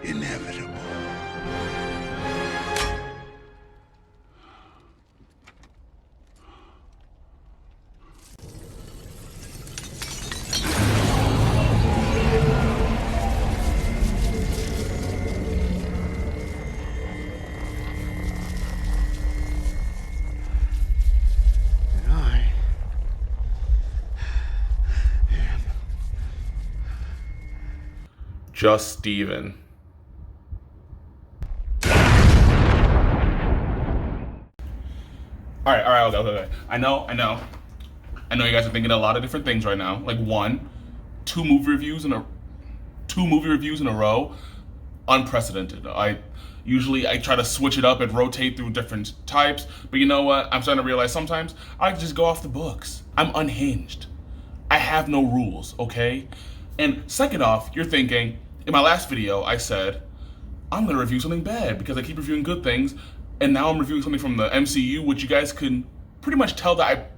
inevitable. Just Steven. Alright, okay. I know you guys are thinking a lot of different things right now. Like two movie reviews in a row. Unprecedented. I try to switch it up and rotate through different types, but you know what? I'm starting to realize sometimes I just go off the books. I'm unhinged. I have no rules, okay? And second off, you're thinking, in my last video, I said, I'm gonna review something bad because I keep reviewing good things, and now I'm reviewing something from the MCU, which you guys can pretty much tell that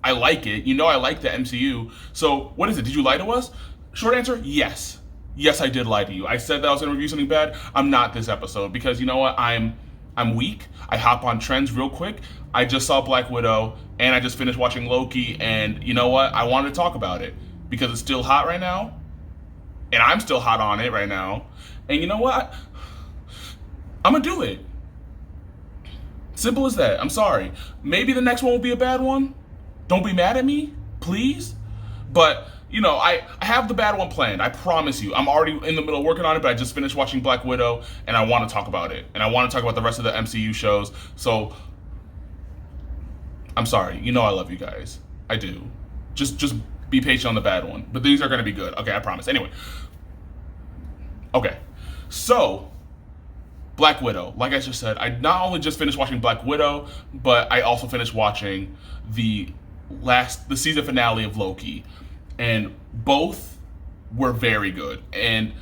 I like it. You know I like the MCU. So what is it? Did you lie to us? Short answer, yes. Yes, I did lie to you. I said that I was gonna review something bad. I'm not this episode because you know what? I'm weak. I hop on trends real quick. I just saw Black Widow and I just finished watching Loki, and you know what? I wanted to talk about it because it's still hot right now. And I'm still hot on it right now. And you know what? I'm gonna do it. Simple as that. I'm sorry. Maybe the next one will be a bad one. Don't be mad at me, please. But, you know, I have the bad one planned. I promise you. I'm already in the middle of working on it, but I just finished watching Black Widow, and I want to talk about it. And I want to talk about the rest of the MCU shows. So, I'm sorry. You know I love you guys. I do. Just be patient on the bad one. But these are going to be good. Okay, I promise. Anyway. Okay. So, Black Widow. Like I just said, I not only just finished watching Black Widow, but I also finished watching the season finale of Loki. And both were very good. And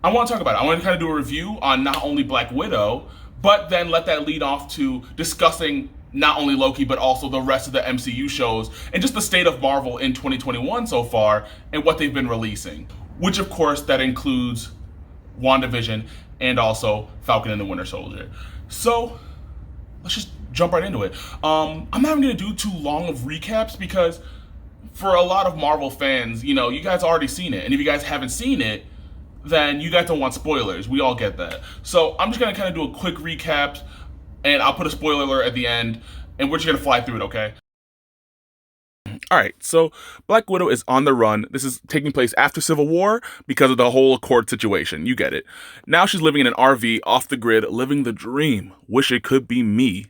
I want to talk about it. I want to kind of do a review on not only Black Widow, but then let that lead off to discussing not only Loki, but also the rest of the MCU shows and just the state of Marvel in 2021 so far and what they've been releasing. Which, of course, that includes WandaVision and also Falcon and the Winter Soldier. So, let's just jump right into it. I'm not even going to do too long of recaps because for a lot of Marvel fans, you know, you guys already seen it. And if you guys haven't seen it, then you guys don't want spoilers. We all get that. So, I'm just going to kind of do a quick recap, and I'll put a spoiler alert at the end, and we're just going to fly through it, okay? Alright, so Black Widow is on the run. This is taking place after Civil War because of the whole Accord situation. You get it. Now she's living in an RV off the grid, living the dream. Wish it could be me.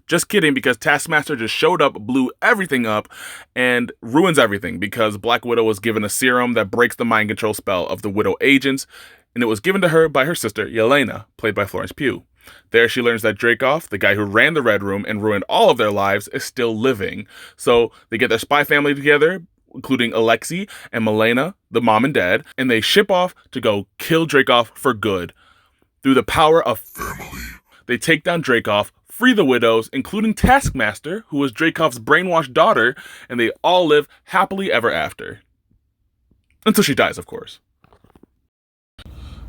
Just kidding, because Taskmaster just showed up, blew everything up, and ruins everything because Black Widow was given a serum that breaks the mind control spell of the Widow agents, and it was given to her by her sister, Yelena, played by Florence Pugh. There she learns that Dreykov, the guy who ran the Red Room and ruined all of their lives, is still living. So they get their spy family together, including Alexei and Milena, the mom and dad, and they ship off to go kill Dreykov for good. Through the power of family, they take down Dreykov, free the widows, including Taskmaster, who was Dreykov's brainwashed daughter, and they all live happily ever after. Until she dies, of course.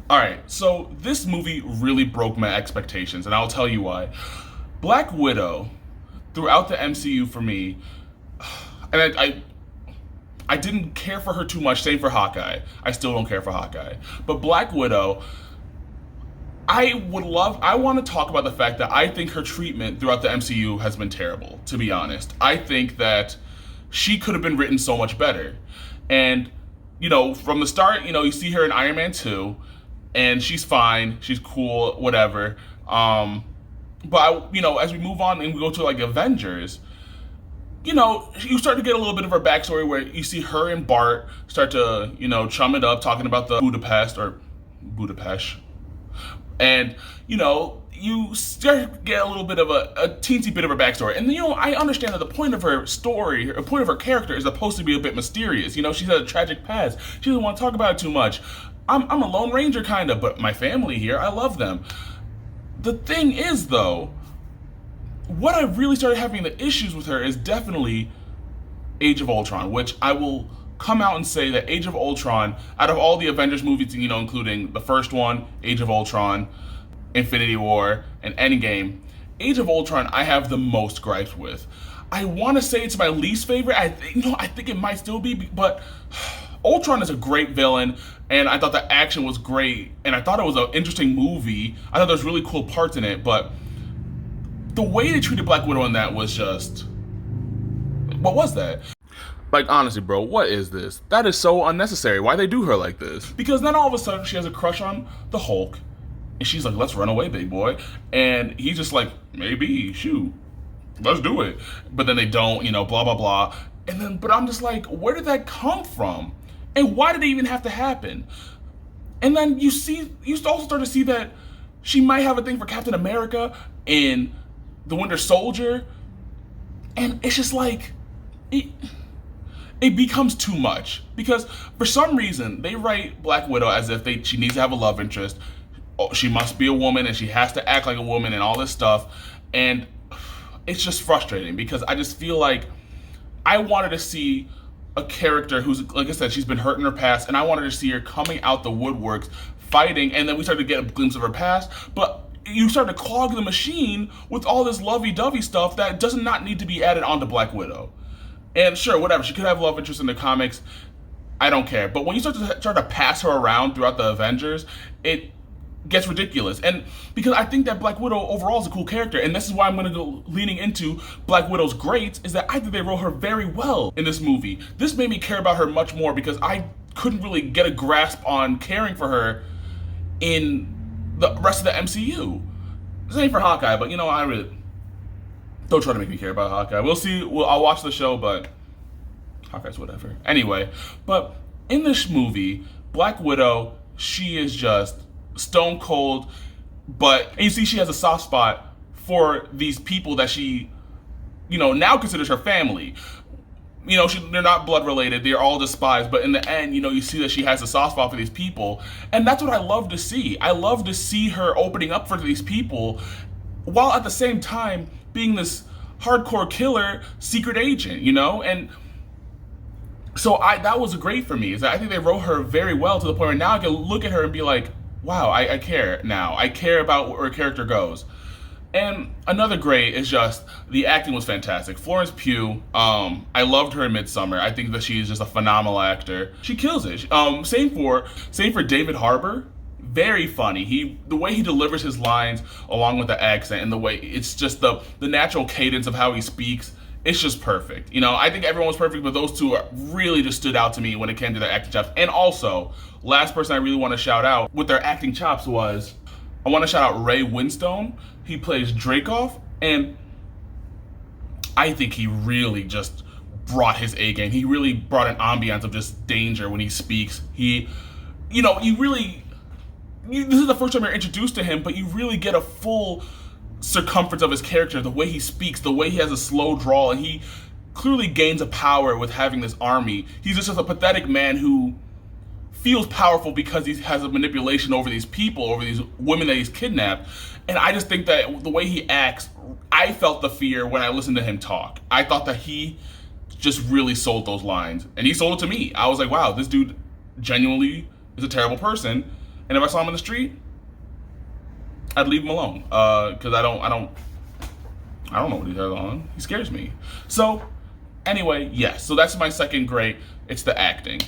Alright, so this movie really broke my expectations, and I'll tell you why. Black Widow, throughout the MCU for me, and I didn't care for her too much, same for Hawkeye. I still don't care for Hawkeye. But Black Widow, I want to talk about the fact that I think her treatment throughout the MCU has been terrible, to be honest. I think that she could have been written so much better. And, you know, from the start, you know, you see her in Iron Man 2, and she's fine, she's cool, whatever. But, you know, as we move on and we go to, like, Avengers, you know, you start to get a little bit of her backstory where you see her and Bart start to, you know, chum it up, talking about the Budapest. And, you know, you start to get a little bit of a teensy bit of her backstory. And, you know, I understand that the point of her story, the point of her character is supposed to be a bit mysterious. You know, she's had a tragic past. She doesn't want to talk about it too much. I'm a Lone Ranger kind of, but my family here, I love them. The thing is, though, what I really started having the issues with her is definitely Age of Ultron, which I will come out and say that Age of Ultron, out of all the Avengers movies, including the first one, Age of Ultron, Infinity War, and Endgame, Age of Ultron I have the most gripes with. I want to say it's my least favorite. I think it might still be, but Ultron is a great villain, and I thought the action was great, and I thought it was an interesting movie. I thought there was really cool parts in it, but the way they treated Black Widow in that was just... What was that? Like, honestly, bro, what is this? That is so unnecessary. Why they do her like this? Because then all of a sudden she has a crush on the Hulk, and she's like, let's run away, big boy. And he's just like, maybe, shoot, let's do it. But then they don't, blah, blah, blah. And then, but I'm just like, where did that come from? And why did it even have to happen? And then you also start to see that she might have a thing for Captain America and the Winter Soldier. And it's just like, it becomes too much. Because for some reason, they write Black Widow as if she needs to have a love interest. She must be a woman and she has to act like a woman and all this stuff. And it's just frustrating because I just feel like I wanted to see a character who's, like I said, she's been hurt in her past, and I wanted to see her coming out the woodworks, fighting, and then we started to get a glimpse of her past, but you start to clog the machine with all this lovey-dovey stuff that does not need to be added onto Black Widow. And sure, whatever, she could have love interest in the comics, I don't care, but when you start to pass her around throughout the Avengers, it gets ridiculous. And because I think that Black Widow overall is a cool character, and this is why I'm going to go leaning into Black Widow's greats, is that I think they wrote her very well in this movie. This made me care about her much more because I couldn't really get a grasp on caring for her in the rest of the MCU. This ain't for Hawkeye, but I really... Don't try to make me care about Hawkeye. We'll see. I'll watch the show, but Hawkeye's whatever. Anyway, but in this movie, Black Widow, she is just stone cold, and you see she has a soft spot for these people that she, now considers her family. They're not blood related, they're all just spies, but in the end, you see that she has a soft spot for these people, and that's what I love to see. I love to see her opening up for these people, while at the same time being this hardcore killer secret agent, and so that was great for me, is that I think they wrote her very well to the point where now I can look at her and be like, wow, I care now. I care about where her character goes. And another great is just, the acting was fantastic. Florence Pugh, I loved her in Midsommar. I think that she is just a phenomenal actor. She kills it. Same for David Harbour. Very funny. The way he delivers his lines, along with the accent, and the way, it's just the natural cadence of how he speaks. It's just perfect. I think everyone was perfect, but those two really just stood out to me when it came to their acting chops. And also, last person I really want to shout out with their acting chops was, I want to shout out Ray Winstone. He plays Dreykov, and I think he really just brought his A game. He really brought an ambiance of just danger when he speaks. This is the first time you're introduced to him, but you really get a full circumference of his character, the way he speaks, the way he has a slow drawl, and he clearly gains a power with having this army. He's just a pathetic man who feels powerful because he has a manipulation over these people, over these women that he's kidnapped. And I just think that the way he acts, I felt the fear when I listened to him talk. I thought that he just really sold those lines, and he sold it to me. I was like, wow, this dude genuinely is a terrible person, and if I saw him in the street, I'd leave him alone, because I don't know what he has on. He scares me. So anyway, yes, so that's my second great. It's the acting.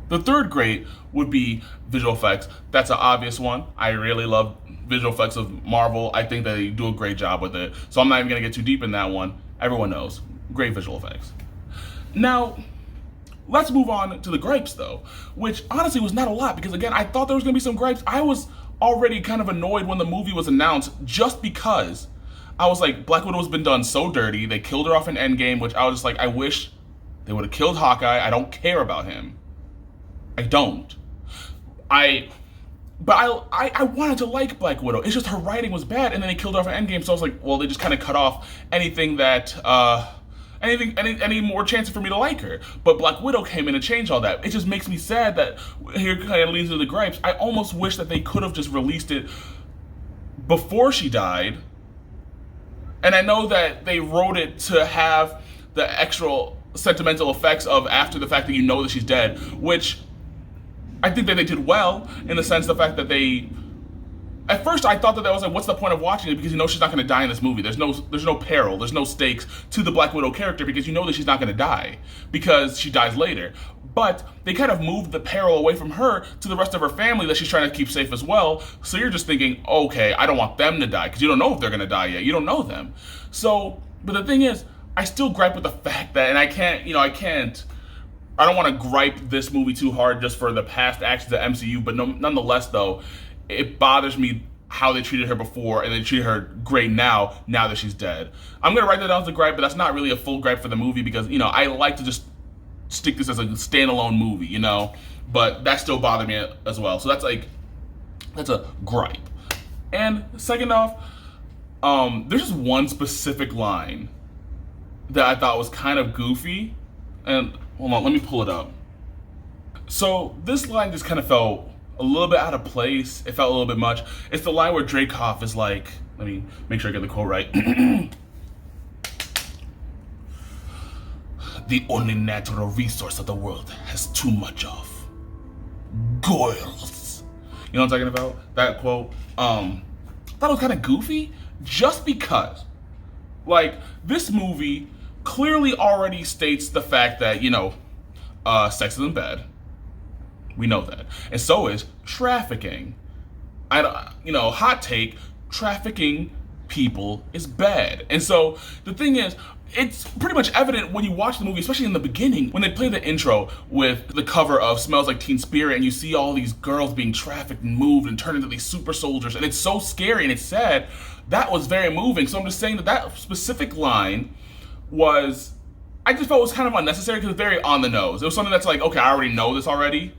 The third great would be visual effects. That's an obvious one. I really love visual effects of Marvel. I think they do a great job with it. So I'm not even gonna get too deep in that one. Everyone knows, great visual effects. Now, let's move on to the gripes though, which honestly was not a lot, because again, I thought there was gonna be some gripes. I was already kind of annoyed when the movie was announced, just because I was like, Black Widow's been done so dirty. They killed her off in Endgame, which I was just like, I wish they would have killed Hawkeye. I don't care about him. I don't. But I wanted to like Black Widow. It's just her writing was bad, and then they killed her off in Endgame, so I was like, well, they just kind of cut off anything that, any more chances for me to like her. But Black Widow came in and changed all that. It just makes me sad that, here kind of leads to the gripes, I almost wish that they could have just released it before she died. And I know that they wrote it to have the sentimental effects of after the fact that you know that she's dead, which I think that they did well in the sense the fact that they. At first, I thought that was like, what's the point of watching it? Because you know she's not going to die in this movie. There's no peril, there's no stakes to the Black Widow character because you know that she's not going to die because she dies later. But they kind of moved the peril away from her to the rest of her family that she's trying to keep safe as well. So you're just thinking, okay, I don't want them to die because you don't know if they're going to die yet. You don't know them. So, but the thing is, I still gripe with the fact that, and I don't want to gripe this movie too hard just for the past actions of MCU, but nonetheless, though, it bothers me how they treated her before and they treat her great now that she's dead. I'm going to write that down as a gripe, but that's not really a full gripe for the movie because, I like to just stick this as a standalone movie, but that still bothered me as well. So that's a gripe. And second off, there's just one specific line that I thought was kind of goofy. And hold on, let me pull it up. So this line just kind of felt a little bit out of place. It felt a little bit much. It's the line where Dreykov is like, let me make sure I get the quote right. The only natural resource of the world has too much of. Goils. You know what I'm talking about? That quote. I thought it was kind of goofy just because, this movie clearly already states the fact that, sex is in bed. We know that. And so is trafficking. Hot take, trafficking people is bad. And so the thing is, it's pretty much evident when you watch the movie, especially in the beginning, when they play the intro with the cover of Smells Like Teen Spirit and you see all these girls being trafficked and moved and turned into these super soldiers, and it's so scary and it's sad. That was very moving. So I'm just saying that specific line I just felt was kind of unnecessary because it's very on the nose. It was something that's like, okay, I already know this already.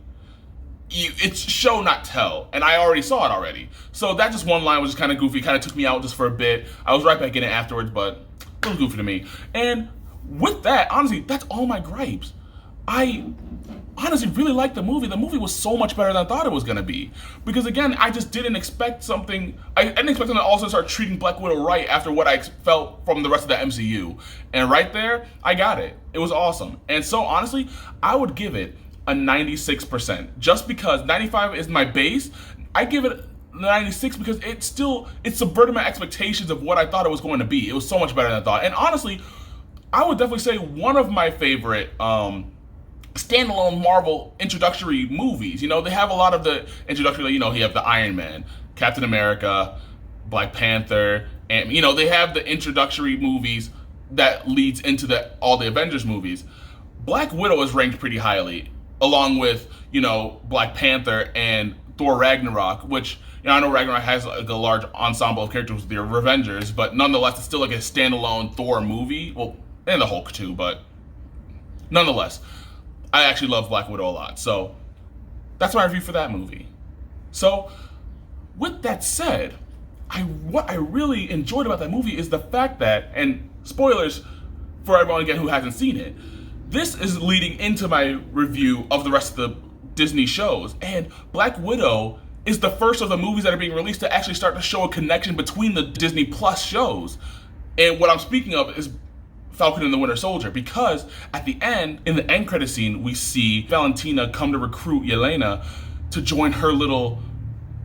It's show, not tell, and I already saw it already. So that just one line was just kind of goofy, kind of took me out just for a bit. I was right back in it afterwards, but it was goofy to me. And with that, honestly, that's all my gripes. I honestly really liked the movie. The movie was so much better than I thought it was going to be. Because again, I just didn't expect something. I didn't expect them to also start treating Black Widow right after what I felt from the rest of the MCU. And right there, I got it. It was awesome. And so honestly, I would give it a 96%. Just because 95 is my base, I give it 96 because it subverted my expectations of what I thought it was going to be. It was so much better than I thought. And honestly, I would definitely say one of my favorite standalone Marvel introductory movies. They have a lot of the introductory, you have the Iron Man, Captain America, Black Panther, and they have the introductory movies that leads into all the Avengers movies. Black Widow is ranked pretty highly, along with, Black Panther and Thor Ragnarok, which, I know Ragnarok has a large ensemble of characters with the Avengers, but nonetheless, it's still a standalone Thor movie. Well, and the Hulk too, but nonetheless, I actually love Black Widow a lot. So that's my review for that movie. So with that said, what I really enjoyed about that movie is the fact that, and spoilers for everyone again who hasn't seen it, this is leading into my review of the rest of the Disney shows. And Black Widow is the first of the movies that are being released to actually start to show a connection between the Disney Plus shows. And what I'm speaking of is Falcon and the Winter Soldier, because at the end, in the end credit scene, we see Valentina come to recruit Yelena to join her little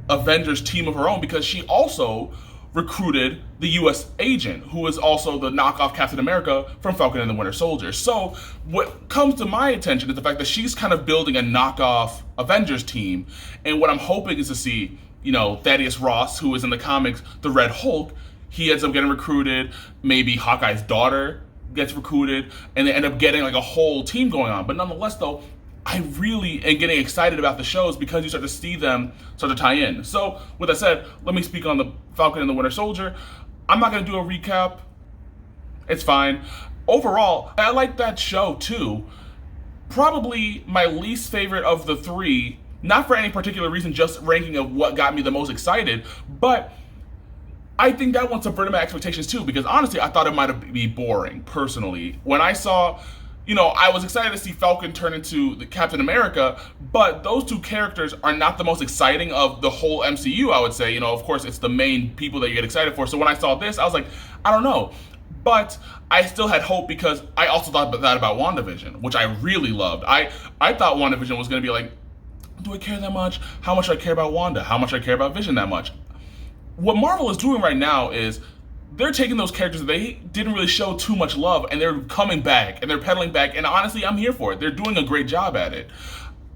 Avengers team of her own, because she also recruited the U.S. agent, who is also the knockoff Captain America from Falcon and the Winter Soldier. So what comes to my attention is the fact that she's kind of building a knockoff Avengers team, and what I'm hoping is to see, Thaddeus Ross, who is in the comics the Red Hulk, he ends up getting recruited, maybe Hawkeye's daughter gets recruited, and they end up getting a whole team going on. But nonetheless, though, I really am getting excited about the shows because you start to see them start to tie in. So with that said, let me speak on the Falcon and the Winter Soldier. I'm not going to do a recap. It's fine. Overall, I like that show too. Probably my least favorite of the three, not for any particular reason, just ranking of what got me the most excited, but I think that one subverted my expectations too, because honestly, I thought it might be boring, personally. When I saw, I was excited to see Falcon turn into the Captain America, but those two characters are not the most exciting of the whole MCU, I would say. Of course, it's the main people that you get excited for. So when I saw this, I was like, I don't know. But I still had hope because I also thought that about WandaVision, which I really loved. I thought WandaVision was going to be like, do I care that much? How much do I care about Wanda? How much do I care about Vision that much? What Marvel is doing right now is they're taking those characters that they didn't really show too much love, and they're coming back and they're pedaling back. And honestly, I'm here for it. They're doing a great job at it.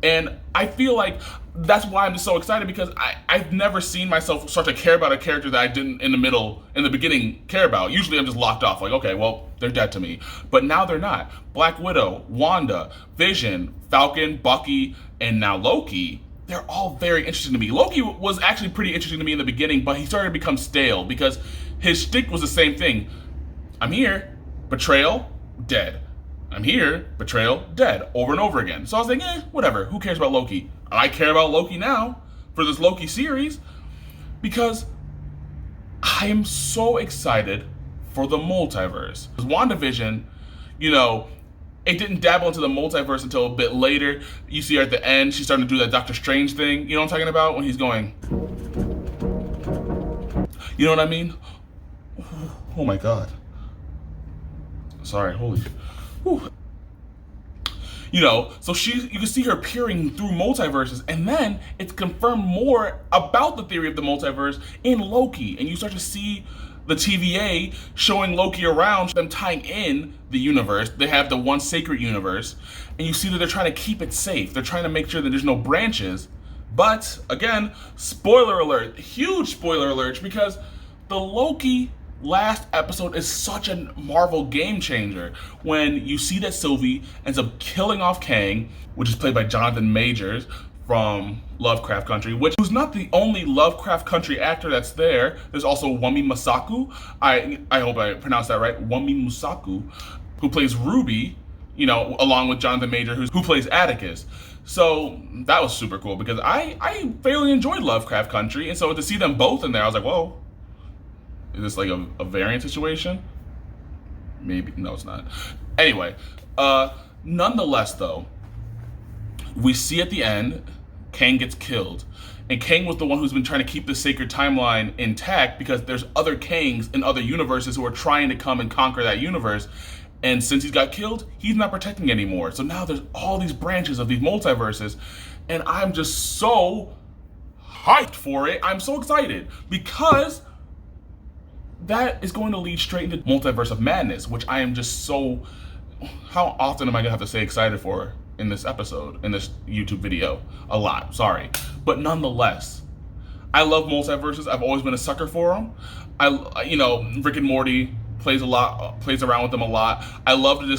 And I feel like that's why I'm just so excited, because I've never seen myself start to care about a character that I didn't in the beginning care about. Usually I'm just locked off, like, okay, well, they're dead to me. But now they're not. Black Widow, Wanda, Vision, Falcon, Bucky, and now Loki, they're all very interesting to me. Loki was actually pretty interesting to me in the beginning, but he started to become stale because his shtick was the same thing. I'm here, betrayal, dead. I'm here, betrayal, dead, over and over again. So I was like, whatever, who cares about Loki? I care about Loki now for this Loki series because I am so excited for the multiverse. WandaVision, it didn't dabble into the multiverse until a bit later. You see her at the end, she's starting to do that Doctor Strange thing. You know what I'm talking about? When he's going, you know what I mean? Oh my God. Sorry, holy. Whew. So you can see her peering through multiverses, and then it's confirmed more about the theory of the multiverse in Loki, and you start to see the TVA showing Loki around, them tying in the universe. They have the one sacred universe, and you see that they're trying to keep it safe. They're trying to make sure that there's no branches. But again, spoiler alert, huge spoiler alert, because the Loki last episode is such a Marvel game changer when you see that Sylvie ends up killing off Kang, which is played by Jonathan Majors from Lovecraft Country, who's not the only Lovecraft Country actor that's there. There's also Wunmi Mosaku, I hope I pronounced that right, Wunmi Mosaku, who plays Ruby, along with Jonathan Majors, who plays Atticus. So that was super cool because I fairly enjoyed Lovecraft Country, and so to see them both in there, I was like, whoa. Is this like a variant situation? Maybe. No, it's not. Anyway, nonetheless, though, we see at the end, Kang gets killed. And Kang was the one who's been trying to keep the sacred timeline intact because there's other Kangs in other universes who are trying to come and conquer that universe. And since he's got killed, he's not protecting anymore. So now there's all these branches of these multiverses. And I'm just so hyped for it. I'm so excited because that is going to lead straight into Multiverse of Madness, which I am just so... How often am I going to have to say excited for in this episode, in this YouTube video? A lot, sorry. But nonetheless, I love multiverses. I've always been a sucker for them. Rick and Morty plays around with them a lot. I love the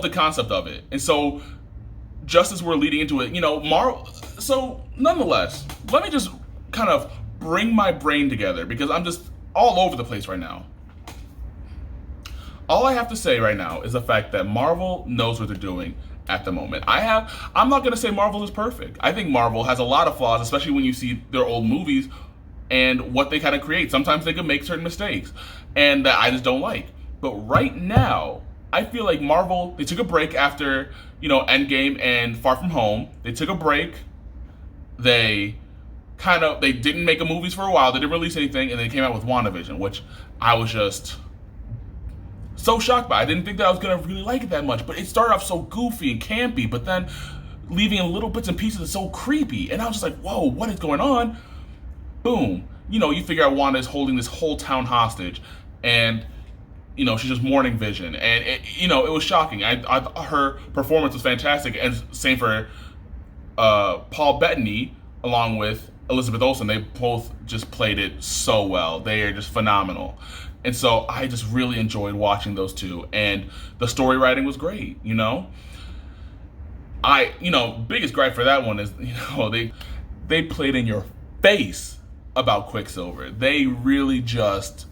concept of it. And so, just as we're leading into it, Marvel... So, nonetheless, let me just kind of bring my brain together because I'm just all over the place right now. All I have to say right now is the fact that Marvel knows what they're doing at the moment. I'm not going to say Marvel is perfect. I think Marvel has a lot of flaws, especially when you see their old movies and what they kind of create. Sometimes they can make certain mistakes and that I just don't like. But right now, I feel like Marvel, they took a break after, Endgame and Far From Home. They took a break. They didn't make movies for a while. They didn't release anything, and they came out with WandaVision, which I was just so shocked by. I didn't think that I was going to really like it that much, but it started off so goofy and campy, but then leaving in little bits and pieces is so creepy, and I was just like, whoa, what is going on? Boom. You figure out Wanda is holding this whole town hostage, and, she's just mourning Vision, and, it was shocking. Her performance was fantastic, and same for Paul Bettany, along with Elizabeth Olsen. They both just played it so well. They are just phenomenal. And so I just really enjoyed watching those two. And the story writing was great, biggest gripe for that one is, they played in your face about Quicksilver. They really just,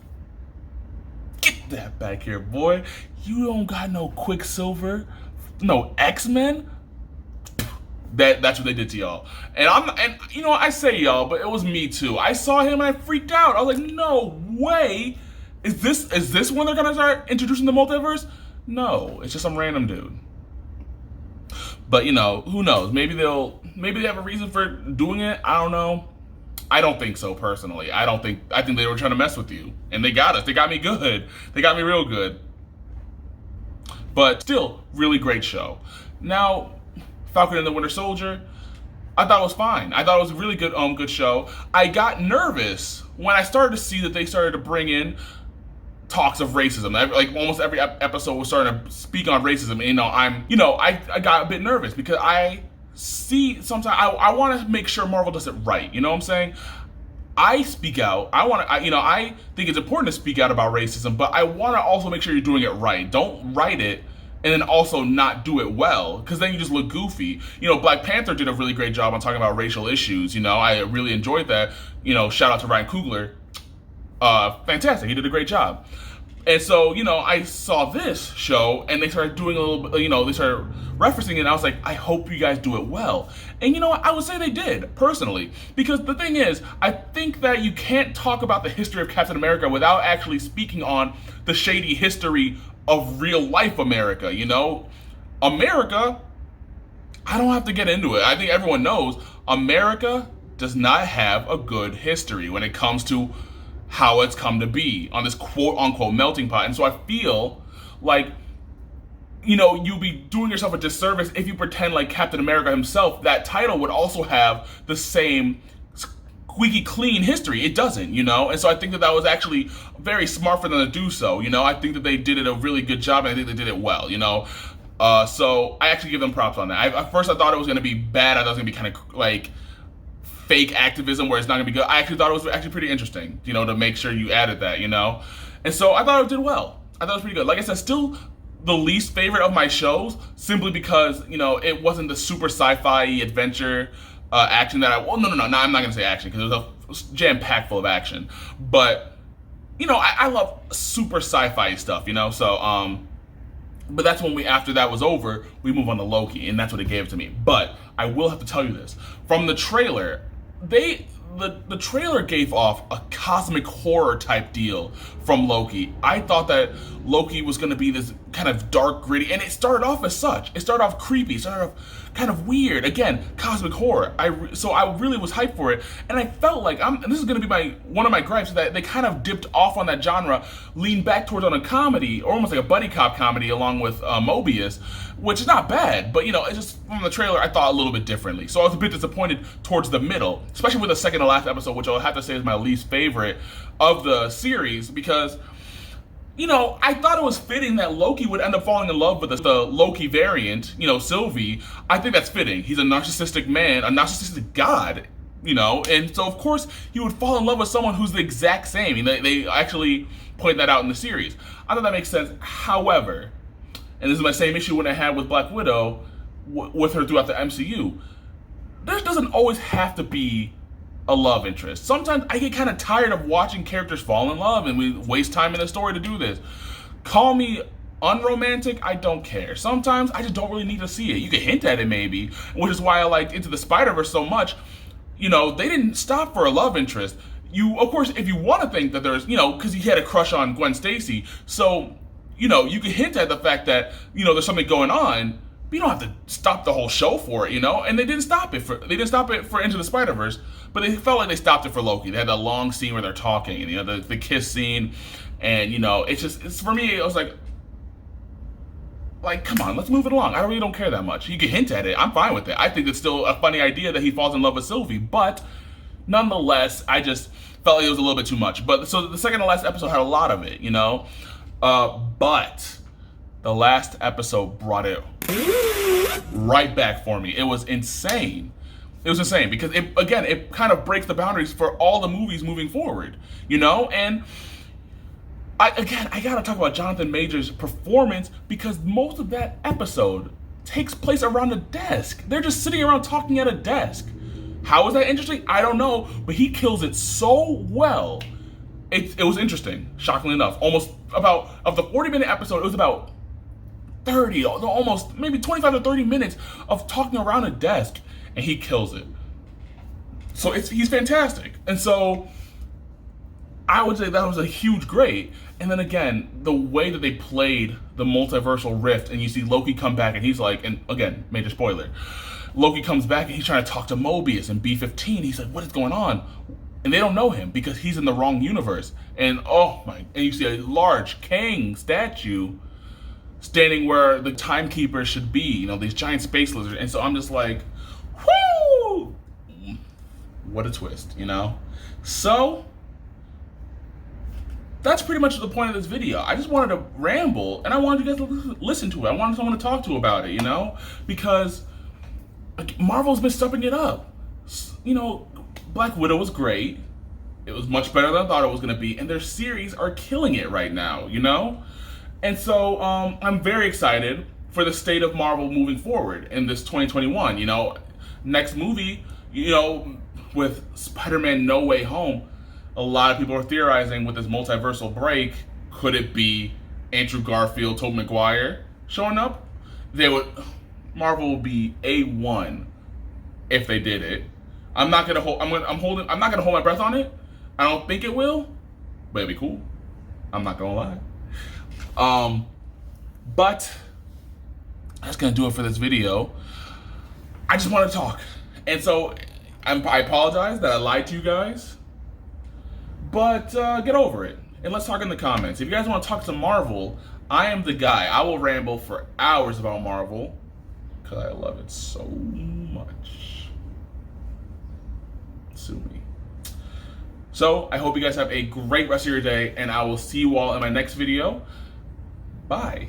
get that back here, boy. You don't got no Quicksilver, no X-Men. That's what they did to y'all. And I say y'all, but it was me too. I saw him and I freaked out. I was like, no way. Is this when they're gonna start introducing the multiverse? No, it's just some random dude. But who knows? Maybe they have a reason for doing it. I don't know. I don't think so personally. I think they were trying to mess with you, and they got us. They got me good. They got me real good. But still, really great show. Now, Falcon and the Winter Soldier, I thought it was fine. I thought it was a really good show. I got nervous when I started to see that they started to bring in talks of racism. Like almost every episode was starting to speak on racism. And, I got a bit nervous because I see sometimes I want to make sure Marvel does it right. You know what I'm saying? I speak out. I think it's important to speak out about racism, but I want to also make sure you're doing it right. Don't write it and then also not do it well, because then you just look goofy. Black Panther did a really great job on talking about racial issues. I really enjoyed that. Shout out to Ryan Coogler. Fantastic. He did a great job. And so, I saw this show and they started doing a little bit, they started referencing it, and I was like, I hope you guys do it well. And you know what? I would say they did, personally. Because the thing is, I think that you can't talk about the history of Captain America without actually speaking on the shady history of real life America. America, I don't have to get into it. I think everyone knows America does not have a good history when it comes to how it's come to be on this quote-unquote melting pot. And so I feel like, you'll be doing yourself a disservice if you pretend like Captain America himself, that title would also have the same squeaky clean history. It doesn't, And so I think that was actually very smart for them to do so. I think that they did it a really good job, and I think they did it well, So I actually give them props on that. At first I thought it was going to be bad. I thought it was going to be kind of like fake activism where it's not going to be good. I actually thought it was actually pretty interesting, to make sure you added that, And so I thought it did well. I thought it was pretty good. Like I said, still the least favorite of my shows, simply because, it wasn't the super sci-fi adventure action that no, I'm not going to say action, because it was jam-packed full of action. But, I love super sci-fi stuff, So, but that's when after that was over, we move on to Loki, and that's what it gave to me. But I will have to tell you this. From the trailer, the trailer gave off a cosmic horror type deal from Loki. I thought that Loki was going to be this kind of dark, gritty, and it started off as such. It started off creepy, started off kind of weird. Again, cosmic horror. So I really was hyped for it, and I felt like and this is going to be one of my gripes, that they kind of dipped off on that genre, leaned back towards on a comedy, or almost like a buddy cop comedy, along with Mobius, which is not bad, but it's just from the trailer I thought a little bit differently. So I was a bit disappointed towards the middle, especially with the second to last episode, which I'll have to say is my least favorite of the series, because I thought it was fitting that Loki would end up falling in love with the Loki variant, Sylvie. I think that's fitting. He's a narcissistic man, a narcissistic god, and so of course he would fall in love with someone who's the exact same. They actually point that out in the series. I thought that makes sense. However, and this is my same issue when I had with Black Widow, with her throughout the MCU, there doesn't always have to be a love interest. Sometimes I get kind of tired of watching characters fall in love, and we waste time in the story to do this. Call me unromantic, I don't care. Sometimes I just don't really need to see it. You can hint at it maybe, which is why I liked Into the Spider-Verse so much. They didn't stop for a love interest. Of course, if you want to think that there's, because he had a crush on Gwen Stacy, so, you can hint at the fact that, there's something going on, but you don't have to stop the whole show for it, and they didn't stop it for Into the Spider-Verse, but they felt like they stopped it for Loki. They had that long scene where they're talking, and the kiss scene, and it's for me, it was like, come on, let's move it along. I really don't care that much. You can hint at it. I'm fine with it. I think it's still a funny idea that he falls in love with Sylvie, but nonetheless, I just felt like it was a little bit too much. But so the second to last episode had a lot of it, but the last episode brought it right back for me. It was insane. It was insane because it kind of breaks the boundaries for all the movies moving forward, and I gotta talk about Jonathan Majors' performance, because most of that episode takes place around a desk. They're just sitting around talking at a desk. How is that interesting? I don't know, but he kills it so well. It was interesting, shockingly enough. Almost about, of the 40-minute episode, it was about 30, almost maybe 25 to 30 minutes of talking around a desk, and he kills it. So he's fantastic. And so I would say that was a huge great. And then again, the way that they played the multiversal rift, and you see Loki come back, and he's like, and again, major spoiler, Loki comes back and he's trying to talk to Mobius and B-15. He's like, what is going on? And they don't know him because he's in the wrong universe. And oh my, and you see a large Kang statue standing where the timekeeper should be, you know, these giant space lizards. And so I'm just like, whoo! What a twist, you know? So, that's pretty much the point of this video. I just wanted to ramble, and I wanted you guys to listen to it. I wanted someone to talk to about it, you know? Because Marvel's been stepping it up. You know, Black Widow was great. It was much better than I thought it was going to be, and their series are killing it right now, you know? And so I'm very excited for the state of Marvel moving forward in this 2021. You know, next movie, you know, with Spider-Man No Way Home, a lot of people are theorizing with this multiversal break, could it be Andrew Garfield, Tobey Maguire showing up? Marvel would be A1 if they did it. I'm not gonna hold my breath on it. I don't think it will, but it'd be cool. I'm not gonna lie. But that's gonna do it for this video. I just want to talk, and so I apologize that I lied to you guys, but get over it and let's talk in the comments. If you guys want to talk to Marvel, I am the guy. I will ramble for hours about Marvel because I love it so much. Sue me. So I hope you guys have a great rest of your day, and I will see you all in my next video. Bye.